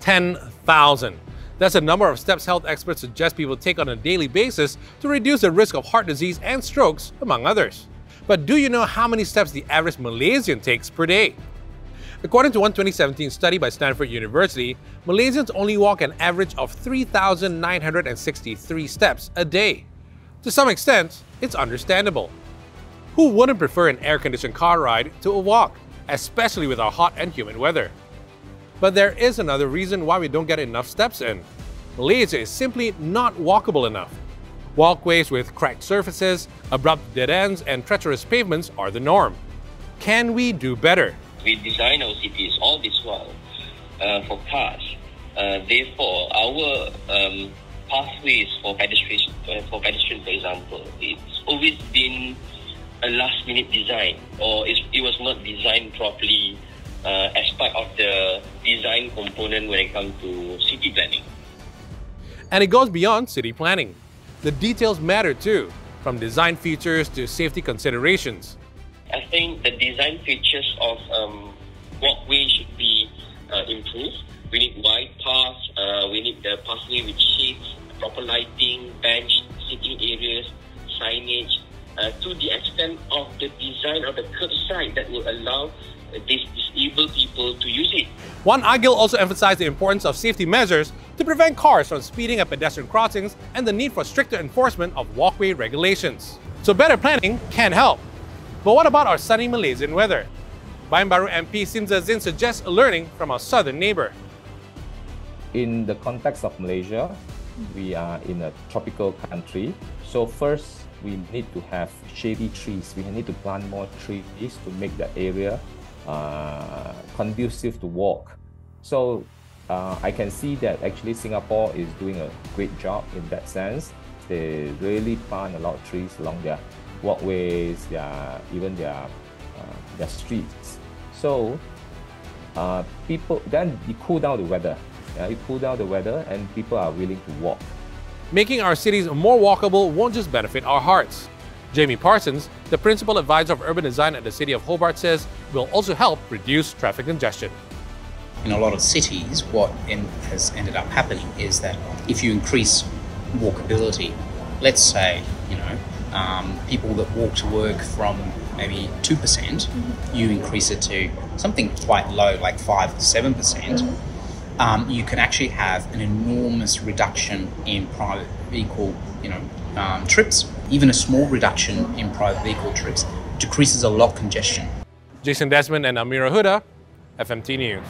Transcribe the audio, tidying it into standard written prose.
10,000. That's the number of steps health experts suggest people take on a daily basis to reduce the risk of heart disease and strokes, among others. But do you know how many steps the average Malaysian takes per day? According to one 2017 study by Stanford University, Malaysians only walk an average of 3,963 steps a day. To some extent, it's understandable. Who wouldn't prefer an air-conditioned car ride to a walk, especially with our hot and humid weather? But there is another reason why we don't get enough steps in. Malaysia is simply not walkable enough. Walkways with cracked surfaces, abrupt dead ends, and treacherous pavements are the norm. Can we do better? We design our cities all this while for cars. Therefore, our pathways for pedestrians, for example, it's always been a last-minute design, or it was not designed properly as part of the design component when it comes to city planning. And it goes beyond city planning. The details matter too, from design features to safety considerations. I think the design features of walkway should be improved. We need wide paths, we need the pathway with shades, proper lighting, bench, sitting areas, signage, to the extent of the design of the curbside that will allow these disabled people to use it. One Agil also emphasized the importance of safety measures to prevent cars from speeding at pedestrian crossings and the need for stricter enforcement of walkway regulations. So better planning can help. But what about our sunny Malaysian weather? Baru MP Sinza Zin suggests learning from our southern neighbour. In the context of Malaysia, we are in a tropical country. So first, we need to have shady trees. We need to plant more trees to make the area conducive to walk. So I can see that actually Singapore is doing a great job in that sense. They really plant a lot of trees along their walkways, even their streets. So people, then you cool down the weather. You cool down the weather and people are willing to walk. Making our cities more walkable won't just benefit our hearts. Jamie Parsons, the Principal Advisor of Urban Design at the City of Hobart, says will also help reduce traffic congestion. In a lot of cities, what has ended up happening is that if you increase walkability, let's say, people that walk to work from maybe 2%, you increase it to something quite low, like 5 or 7%, you can actually have an enormous reduction in private vehicle, trips. Even a small reduction in private vehicle trips decreases a lot of congestion. Jason Desmond and Amira Huda, FMT News.